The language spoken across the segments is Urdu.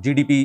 GDP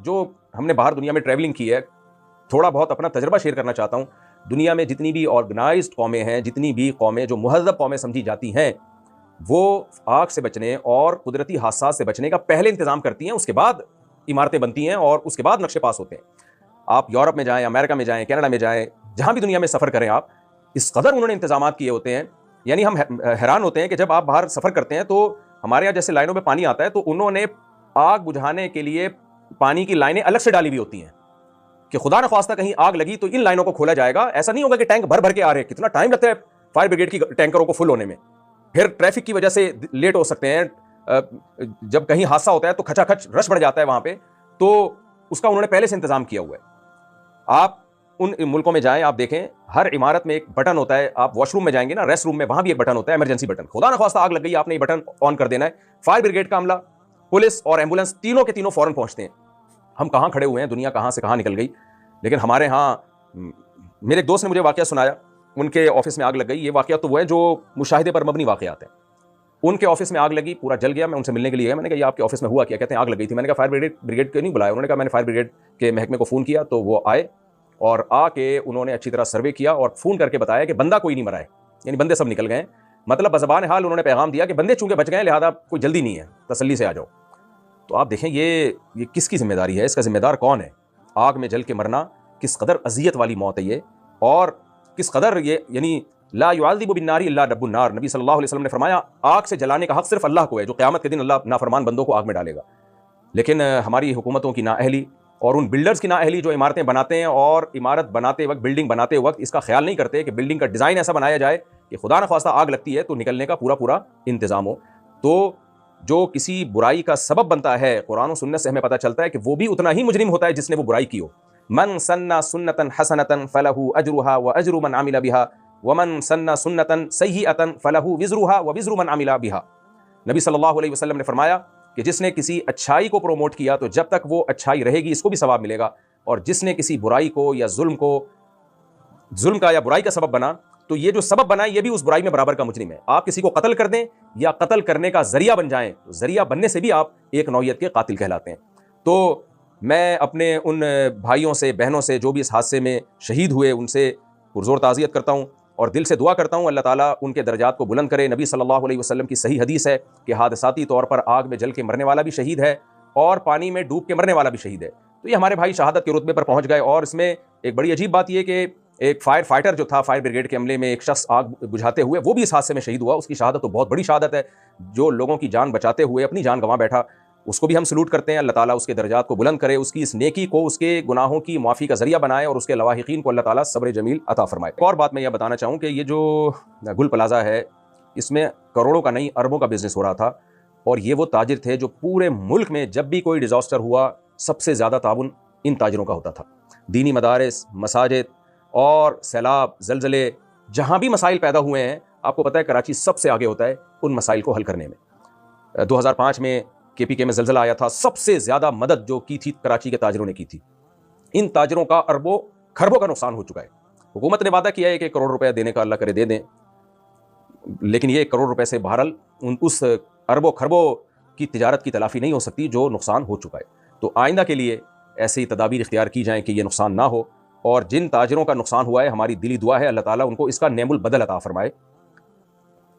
جو ہم نے باہر دنیا میں ٹریولنگ کی ہے, تھوڑا بہت اپنا تجربہ شیئر کرنا چاہتا ہوں. دنیا میں جتنی بھی آرگنائزڈ قومیں ہیں, جتنی بھی قومیں جو مہذب قومیں سمجھی جاتی ہیں, وہ آگ سے بچنے اور قدرتی حادثات سے بچنے کا پہلے انتظام کرتی ہیں, اس کے بعد عمارتیں بنتی ہیں اور اس کے بعد نقشے پاس ہوتے ہیں. آپ یورپ میں جائیں, امریکہ میں جائیں, کینیڈا میں جائیں, جہاں بھی دنیا میں سفر کریں آپ, اس قدر انہوں نے انتظامات کیے ہوتے ہیں. یعنی ہم حیران ہوتے ہیں کہ جب آپ باہر سفر کرتے ہیں تو ہمارے یہاں جیسے لائنوں میں پانی آتا ہے تو انہوں نے آگ بجھانے کے لیے پانی کی لائنیں الگ سے ڈالی ہوئی ہوتی ہیں کہ خدا نخواستہ کہیں آگ لگی تو ان لائنوں کو کھولا جائے گا. ایسا نہیں ہوگا کہ ٹینک بھر بھر کے آ رہے ہیں, کتنا ٹائم لگتا ہے فائر بریگیڈ کی ٹینکروں کو فل ہونے میں, پھر ٹریفک کی وجہ سے لیٹ ہو سکتے ہیں. جب کہیں حادثہ ہوتا ہے تو کھچا کھچ رش بڑھ جاتا ہے وہاں پہ, تو اس کا انہوں نے پہلے سے انتظام کیا ہوا ہے. آپ ان ملکوں میں جائیں, آپ دیکھیں ہر عمارت میں ایک بٹن ہوتا ہے. آپ واش روم میں جائیں گے نا, ریسٹ روم میں, وہاں بھی ایک بٹن ہوتا ہے, ایمرجنسی بٹن. خدا نخواستہ آگ لگ گئی, آپ نے یہ بٹن آن کر دینا ہے. فائر بریگیڈ کا عملہ, پولیس اور ایمبولینس تینوں کے تینوں فوراً پہنچتے ہیں. ہم کہاں کھڑے ہوئے ہیں, دنیا کہاں سے کہاں نکل گئی. لیکن ہمارے ہاں, میرے ایک دوست نے مجھے واقعہ سنایا, ان کے آفس میں آگ لگ گئی. یہ واقعہ تو وہ ہے جو مشاہدے پر مبنی واقعات ہیں. ان کے آفس میں آگ لگی, پورا جل گیا. میں ان سے ملنے کے لیے گیا, میں نے کہا یہ آپ کے آفس میں ہوا کیا؟ کہتے ہیں آگ لگ گئی تھی. میں نے کہا فائر بریگیڈ کو نہیں بلایا؟ انہوں نے کہا میں نے فائر بریگیڈ کے محکمے کو فون کیا تو وہ آئے اور آ کے انہوں نے اچھی طرح سروے کیا اور فون کر کے بتایا کہ بندہ کوئی نہیں مرا ہے, یعنی بندے سب نکل گئے. مطلب بزبان حال انہوں نے پیغام دیا کہ بندے چونکہ بچ گئے لہذا کوئی جلدی نہیں ہے, تسلی سے آ جاؤ. تو آپ دیکھیں یہ کس کی ذمہ داری ہے, اس کا ذمہ دار کون ہے؟ آگ میں جل کے مرنا کس قدر اذیت والی موت ہے یہ, اور کس قدر یہ, یعنی لا يعذب بالنار الا رب النار. نبی صلی اللہ علیہ وسلم نے فرمایا آگ سے جلانے کا حق صرف اللہ کو ہے, جو قیامت کے دن اللہ نافرمان بندوں کو آگ میں ڈالے گا. لیکن ہماری حکومتوں کی نااہلی اور ان بلڈرز کی نااہلی جو عمارتیں بناتے ہیں اور عمارت بناتے وقت, بلڈنگ بناتے وقت اس کا خیال نہیں کرتے کہ بلڈنگ کا ڈیزائن ایسا بنایا جائے کہ خدا نخواستہ آگ لگتی ہے تو نکلنے کا پورا انتظام ہو. تو جو کسی برائی کا سبب بنتا ہے, قرآن و سنت سے ہمیں پتہ چلتا ہے کہ وہ بھی اتنا ہی مجرم ہوتا ہے جس نے وہ برائی کی ہو. من سن سنتا حسنتا فلہ اجرها واجر من عمل بها ومن سن سنتا سیئتا فلہ وزرها ووزر من عمل بها. نبی صلی اللہ علیہ وسلم نے فرمایا کہ جس نے کسی اچھائی کو پروموٹ کیا تو جب تک وہ اچھائی رہے گی اس کو بھی ثواب ملے گا, اور جس نے کسی برائی کو یا ظلم کا یا برائی کا سبب بنا تو یہ جو سبب بنا یہ بھی اس برائی میں برابر کا مجرم ہے. آپ کسی کو قتل کر دیں یا قتل کرنے کا ذریعہ بن جائیں تو ذریعہ بننے سے بھی آپ ایک نوعیت کے قاتل کہلاتے ہیں. تو میں اپنے ان بھائیوں سے, بہنوں سے جو بھی اس حادثے میں شہید ہوئے ان سے پرزور تعزیت کرتا ہوں اور دل سے دعا کرتا ہوں اللہ تعالیٰ ان کے درجات کو بلند کرے. نبی صلی اللہ علیہ وسلم کی صحیح حدیث ہے کہ حادثاتی طور پر آگ میں جل کے مرنے والا بھی شہید ہے اور پانی میں ڈوب کے مرنے والا بھی شہید ہے. تو یہ ہمارے بھائی شہادت کے رتبے پر پہنچ گئے. اور اس میں ایک بڑی عجیب بات یہ کہ ایک فائر فائٹر جو تھا, فائر بریگیڈ کے عملے میں ایک شخص آگ بجھاتے ہوئے, وہ بھی اس حادثے میں شہید ہوا. اس کی شہادت تو بہت بڑی شہادت ہے. جو لوگوں کی جان بچاتے ہوئے اپنی جان گنوا بیٹھا, اس کو بھی ہم سلوٹ کرتے ہیں. اللہ تعالیٰ اس کے درجات کو بلند کرے, اس کی اس نیکی کو اس کے گناہوں کی معافی کا ذریعہ بنائے اور اس کے لواحقین کو اللہ تعالیٰ صبر جمیل عطا فرمائے. ایک اور بات میں یہ بتانا چاہوں کہ یہ جو گل پلازا ہے اس میں کروڑوں کا نہیں اربوں کا بزنس ہو رہا تھا, اور یہ وہ تاجر تھے جو پورے ملک میں جب بھی کوئی ڈیزاسٹر ہوا سب سے زیادہ تعاون ان تاجروں کا ہوتا تھا. دینی مدارس, مساجد اور سیلاب, زلزلے, جہاں بھی مسائل پیدا ہوئے ہیں, آپ کو پتہ ہے کراچی سب سے آگے ہوتا ہے ان مسائل کو حل کرنے میں. 2005 میں KPK میں زلزلہ آیا تھا, سب سے زیادہ مدد جو کی تھی کراچی کے تاجروں نے کی تھی. ان تاجروں کا اربوں کھربوں کا نقصان ہو چکا ہے. حکومت نے وعدہ کیا ہے کہ 1 کروڑ روپے دینے کا, اللہ کرے دے دیں, لیکن یہ 1 کروڑ روپے سے بہرحال اس اربوں کھربوں کی تجارت کی تلافی نہیں ہو سکتی جو نقصان ہو چکا ہے. تو آئندہ کے لیے ایسی تدابیر اختیار کی جائیں کہ یہ نقصان نہ ہو, اور جن تاجروں کا نقصان ہوا ہے ہماری دلی دعا ہے اللہ تعالیٰ ان کو اس کا نعم البدل عطا فرمائے,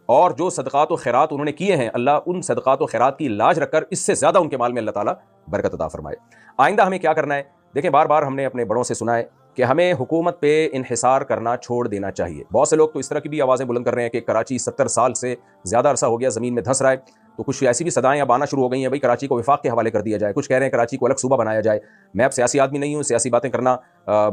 اور جو صدقات و خیرات انہوں نے کیے ہیں اللہ ان صدقات و خیرات کی لاج رکھ کر اس سے زیادہ ان کے مال میں اللہ تعالیٰ برکت عطا فرمائے. آئندہ ہمیں کیا کرنا ہے؟ دیکھیں بار بار ہم نے اپنے بڑوں سے سنا ہے کہ ہمیں حکومت پہ انحصار کرنا چھوڑ دینا چاہیے. بہت سے لوگ تو اس طرح کی بھی آوازیں بلند کر رہے ہیں کہ کراچی 70 سال سے زیادہ عرصہ ہو گیا زمین میں دھنس رہا ہے. تو کچھ ایسی بھی صدائیں اب آنا شروع ہو گئی ہیں بھائی کراچی کو وفاق کے حوالے کر دیا جائے. کچھ کہہ رہے ہیں کراچی کو الگ صوبہ بنایا جائے. میں اب سیاسی آدمی نہیں ہوں, سیاسی باتیں کرنا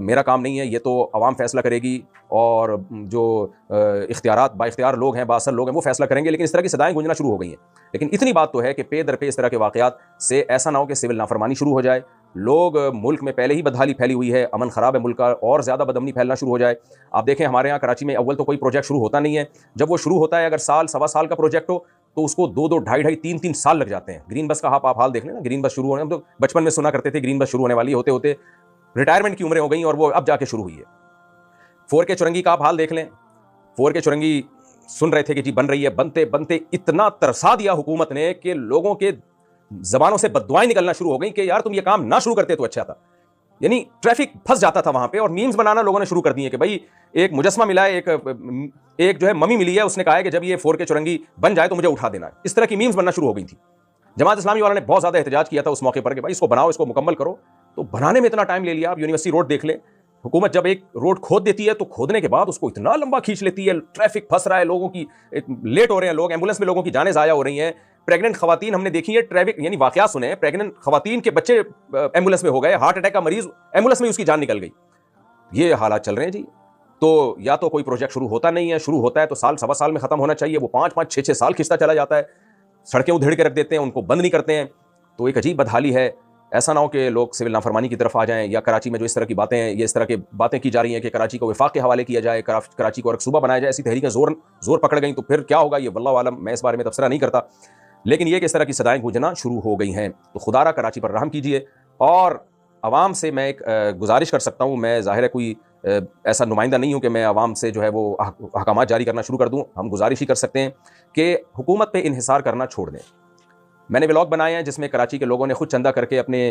میرا کام نہیں ہے, یہ تو عوام فیصلہ کرے گی اور جو اختیارات با اختیار لوگ ہیں, بااثر لوگ ہیں, وہ فیصلہ کریں گے. لیکن اس طرح کی صدائیں گونجنا شروع ہو گئی ہیں. لیکن اتنی بات تو ہے کہ پے در پے اس طرح کے واقعات سے ایسا نہ ہو کہ سول نافرمانی شروع ہو جائے. لوگ ملک میں پہلے ہی بدحالی پھیلی ہوئی ہے, امن خراب ہے ملک کا, اور زیادہ بدامنی پھیلنا شروع ہو جائے. آپ دیکھیں ہمارے یہاں کراچی میں اول تو کوئی پروجیکٹ شروع ہوتا نہیں ہے. جب وہ شروع ہوتا ہے اگر سال سوا سال کا پروجیکٹ ہو تو اس کو 2 2.5 2.5 3 سال لگ جاتے ہیں. گرین بس کا آپ حال دیکھ لیں نا, گرین بس شروع ہونے, ہم تو بچپن میں سنا کرتے تھے گرین بس شروع ہونے والی ہوتے ہوتے ریٹائرمنٹ کی عمریں ہو گئیں اور وہ اب جا کے شروع ہوئی ہے. 4K چرنگی کا آپ حال دیکھ لیں. 4K چرنگی سن رہے تھے کہ جی بن رہی ہے, بنتے بنتے اتنا ترسا دیا حکومت نے کہ لوگوں کے زبانوں سے بددعائیں نکلنا شروع ہو گئی کہ یار تم یہ کام نہ شروع کرتے تو اچھا تھا. یعنی ٹریفک پھنس جاتا تھا وہاں پہ, اور میمز بنانا لوگوں نے شروع کر دیے کہ بھائی ایک مجسمہ ملا ہے, ایک جو ہے ممی ملی ہے, اس نے کہا ہے کہ جب یہ 4K چرنگی بن جائے تو مجھے اٹھا دینا ہے. اس طرح کی میمز بننا شروع ہو گئی تھی. جماعت اسلامی والوں نے بہت زیادہ احتجاج کیا تھا اس موقع پر کہ بھائی اس کو بناؤ, اس کو مکمل کرو. تو بنانے میں اتنا ٹائم لے لیا. آپ یونیورسٹی روڈ دیکھ لیں, حکومت جب ایک روڈ کھود دیتی ہے تو کھودنے کے بعد اس کو اتنا لمبا کھینچ لیتی ہے, ٹریفک پھنس رہا ہے, لوگوں کی لیٹ ہو رہے ہیں, لوگ ایمبولینس میں لوگوں کی جانیں ضائع ہو رہی ہیں. پریگننٹ خواتین ہم نے دیکھی ہے, ٹریفک یعنی واقعات سنے ہیں, پریگننٹ خواتین کے بچے ایمبولینس میں ہو گئے, ہارٹ اٹیک کا مریض ایمبولینس میں اس کی جان نکل گئی. یہ حالات چل رہے ہیں جی. تو یا تو کوئی پروجیکٹ شروع ہوتا نہیں ہے, شروع ہوتا ہے تو سال سوا سال میں ختم ہونا چاہیے, وہ 5-5 6-6 سال کھنچتا چلا جاتا ہے. سڑکیں ادھیڑ کے رکھ دیتے ہیں, ان کو بند نہیں کرتے ہیں. تو ایک عجیب بدحالی ہے. ایسا نہ ہو کہ لوگ سول نافرمانی کی طرف آ جائیں, یا کراچی میں جو اس طرح کی باتیں ہیں, یہ اس طرح کی باتیں کی جا رہی ہیں کہ کراچی کو وفاق کے حوالے کیا جائے, کراچی کو ایک صوبہ بنایا جائے, ایسی تحریکیں زور پکڑ گئیں تو پھر کیا ہوگا یہ واللہ عالم. میں اس بارے میں تبصرہ نہیں کرتا, لیکن یہ کہ اس طرح کی صدائیں گونجنا شروع ہو گئی ہیں. تو خدا را کراچی پر رحم کیجیے. اور عوام سے میں ایک گزارش کر سکتا ہوں, میں ظاہر ہے کوئی ایسا نمائندہ نہیں ہوں کہ میں عوام سے جو ہے وہ احکامات جاری کرنا شروع کر دوں. ہم گزارش ہی کر سکتے ہیں کہ حکومت پہ انحصار کرنا چھوڑ دیں. میں نے ولاگ بنائے ہیں جس میں کراچی کے لوگوں نے خود چندہ کر کے اپنے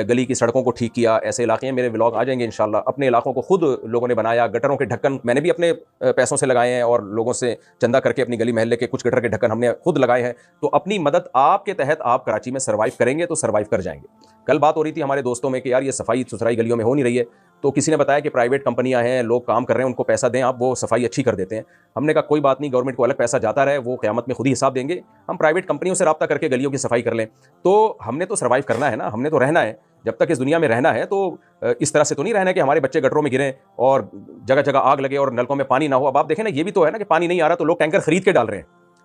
گلی کی سڑکوں کو ٹھیک کیا. ایسے علاقے ہیں, میرے ولاگ آ جائیں گے انشاءاللہ. اپنے علاقوں کو خود لوگوں نے بنایا. گٹروں کے ڈھکن میں نے بھی اپنے پیسوں سے لگائے ہیں, اور لوگوں سے چندہ کر کے اپنی گلی محلے کے کچھ گٹر کے ڈھکن ہم نے خود لگائے ہیں. تو اپنی مدد آپ کے تحت آپ کراچی میں سروائیو کریں گے تو سروائیو کر جائیں گے. کل بات ہو رہی تھی ہمارے دوستوں میں کہ یار یہ صفائی ستھرائی گلیوں میں ہو نہیں رہی ہے, تو کسی نے بتایا کہ پرائیویٹ کمپنیاں ہیں, لوگ کام کر رہے ہیں, ان کو پیسہ دیں آپ, وہ صفائی اچھی کر دیتے ہیں. ہم نے کہا کوئی بات نہیں, گورنمنٹ کو الگ پیسہ جاتا رہے, وہ قیامت میں خود ہی حساب دیں گے. ہم پرائیویٹ کمپنیوں سے رابطہ کر کے گلیوں کی صفائی کر لیں. تو ہم نے تو سروائیو کرنا ہے نا, ہم نے تو رہنا ہے. جب تک اس دنیا میں رہنا ہے تو اس طرح سے تو نہیں رہنا ہے کہ ہمارے بچے گٹروں میں گریں اور جگہ جگہ آگ لگے اور نلکوں میں پانی نہ ہو. اب آپ دیکھیں نا, یہ بھی تو ہے نا کہ پانی نہیں آ رہا تو لوگ ٹینکر خرید کے ڈال رہے ہیں.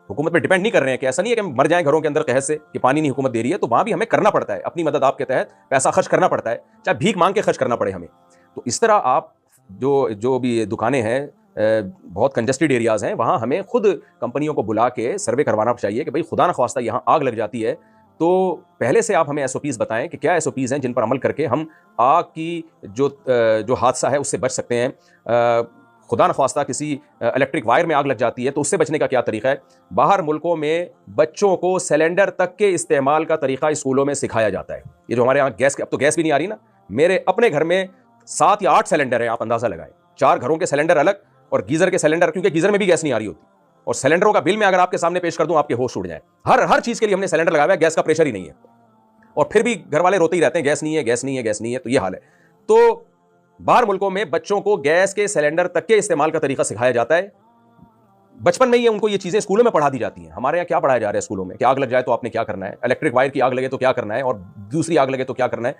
حکومت پہ ڈیپینڈ نہیں کر رہے ہیں, کہ ایسا نہیں ہے کہ مر جائیں گھروں کے اندر قحط سے کہ پانی نہیں حکومت دے رہی ہے. تو وہاں بھی ہمیں کرنا پڑتا ہے اپنی مدد آپ کے تحت, پیسہ خرچ کرنا پڑتا ہے, چاہے بھیک مانگ کے خرچ کرنا پڑے ہمیں. تو اس طرح آپ جو بھی دکانیں ہیں, بہت کنجسٹڈ ایریاز ہیں, وہاں ہمیں خود کمپنیوں کو بلا کے سروے کروانا چاہیے کہ بھائی خدا نخواستہ یہاں آگ لگ جاتی ہے تو پہلے سے آپ ہمیں SOPs بتائیں کہ کیا SOPs ہیں جن پر عمل کر کے ہم آگ کی جو حادثہ ہے اس سے بچ سکتے ہیں. خدا نخواستہ کسی الیکٹرک وائر میں آگ لگ جاتی ہے تو اس سے بچنے کا کیا طریقہ ہے. باہر ملکوں میں بچوں کو سلنڈر تک کے استعمال کا طریقہ اسکولوں میں سکھایا جاتا ہے. یہ جو ہمارے یہاں گیس, اب تو گیس بھی نہیں آ رہی نا, میرے اپنے گھر میں 7 یا 8 سلنڈر ہیں, آپ اندازہ لگائیں. 4 گھروں کے سلنڈر الگ, اور گیزر کے سلنڈر, کیونکہ گیزر میں بھی گیس نہیں آ رہی ہوتی. اور سلنڈروں کا بل میں اگر آپ کے سامنے پیش کر دوں آپ کے ہوش اڑ جائیں. ہر چیز کے لیے ہم نے سلنڈر لگایا ہے, گیس کا پریشر ہی نہیں ہے, اور پھر بھی گھر والے روتے ہی رہتے ہیں گیس نہیں ہے, گیس نہیں ہے, گیس نہیں ہے. تو یہ حال ہے. تو باہر ملکوں میں بچوں کو گیس کے سلنڈر تک کے استعمال کا طریقہ سکھایا جاتا ہے. بچپن میں ہی ان کو یہ چیزیں اسکولوں میں پڑھا دی جاتی ہیں. ہمارے یہاں کیا پڑھایا جا رہا ہے اسکولوں میں کہ آگ لگ جائے تو آپ نے کیا کرنا ہے, الیکٹرک وائر کی آگ لگے تو کیا کرنا ہے, اور دوسری آگ لگے تو کیا کرنا ہے.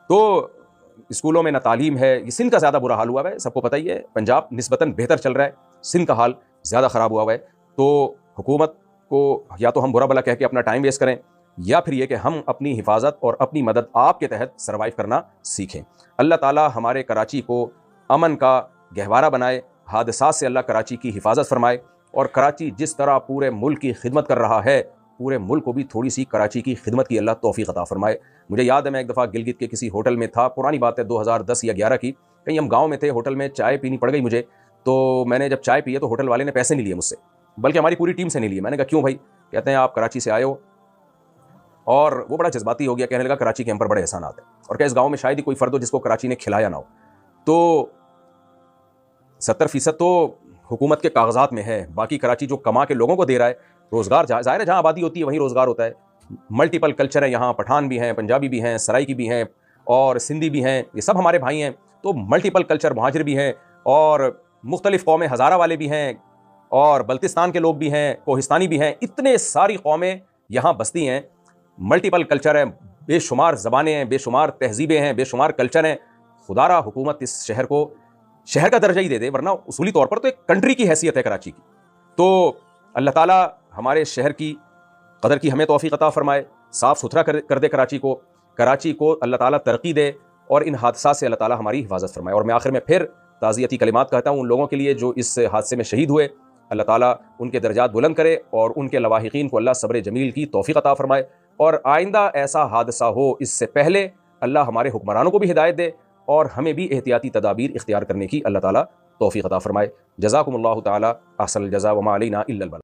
تو اسکولوں میں نہ تعلیم ہے. یہ سندھ کا زیادہ برا حال ہوا ہے, سب کو پتہ ہی ہے. پنجاب نسبتاً بہتر چل رہا ہے, سندھ کا حال زیادہ خراب ہوا ہے. تو حکومت کو یا تو ہم برا بلا کہہ کے اپنا ٹائم ویسٹ کریں, یا پھر یہ کہ ہم اپنی حفاظت اور اپنی مدد آپ کے تحت سروائیو کرنا سیکھیں. اللہ تعالیٰ ہمارے کراچی کو امن کا گہوارہ بنائے, حادثات سے اللہ کراچی کی حفاظت فرمائے, اور کراچی جس طرح پورے ملک کی خدمت کر رہا ہے, پورے ملک کو بھی تھوڑی سی کراچی کی خدمت کی اللہ توفیق عطا فرمائے. مجھے یاد ہے میں ایک دفعہ گلگت کے کسی ہوٹل میں تھا, پرانی بات ہے 2010 یا 11 کی, کہیں ہم گاؤں میں تھے, ہوٹل میں چائے پینی پڑ گئی مجھے. تو میں نے جب چائے پی تو ہوٹل والے نے پیسے نہیں لیے مجھ سے, بلکہ ہماری پوری ٹیم سے نہیں لیے. میں نے کہا کیوں بھائی؟ کہتے ہیں آپ کراچی سے آئے ہو. اور وہ بڑا جذباتی ہو گیا, کہنے لگا کراچی کے ہم پر بڑے احسانات ہیں, اور کہ اس گاؤں میں شاید ہی کوئی فرد ہو جس کو کراچی نے کھلایا نہ ہو. تو 70% تو حکومت کے کاغذات میں ہے, باقی کراچی جو کما کے لوگوں کو دے رہا ہے, روزگار ظاہر ہے جہاں آبادی ہوتی ہے وہیں روزگار ہوتا ہے. ملٹیپل کلچر ہے یہاں, پٹھان بھی ہیں, پنجابی بھی ہیں, سرائکی بھی ہیں, اور سندھی بھی ہیں, یہ سب ہمارے بھائی ہیں. تو ملٹیپل کلچر, مہاجر بھی ہیں, اور مختلف قومیں, ہزارہ والے بھی ہیں, اور بلتستان کے لوگ بھی ہیں, کوہستانی بھی ہیں. اتنے ساری قومیں یہاں بستی ہیں, ملٹیپل کلچر ہے, بے شمار زبانیں ہیں, بے شمار تہذیبیں ہیں, بے شمار کلچر ہیں. خدا را حکومت اس شہر کو شہر کا درجہ ہی دے دے, ورنہ اصولی طور پر تو ایک کنٹری کی حیثیت ہے کراچی کی. تو اللہ تعالیٰ ہمارے شہر کی قدر کی ہمیں توفیق عطا فرمائے, صاف ستھرا کر دے کراچی کو اللہ تعالیٰ ترقی دے, اور ان حادثات سے اللہ تعالیٰ ہماری حفاظت فرمائے. اور میں آخر میں پھر تعزیتی کلمات کہتا ہوں ان لوگوں کے لیے جو اس حادثے میں شہید ہوئے. اللہ تعالیٰ ان کے درجات بلند کرے, اور ان کے لواحقین کو اللہ صبر جمیل کی توفیق عطا فرمائے. اور آئندہ ایسا حادثہ ہو اس سے پہلے اللہ ہمارے حکمرانوں کو بھی ہدایت دے, اور ہمیں بھی احتیاطی تدابیر اختیار کرنے کی اللہ تعالیٰ توفیق عطا فرمائے. جزاکم اللہ تعالیٰ احسن الجزاء وما علینا الا البلاغ.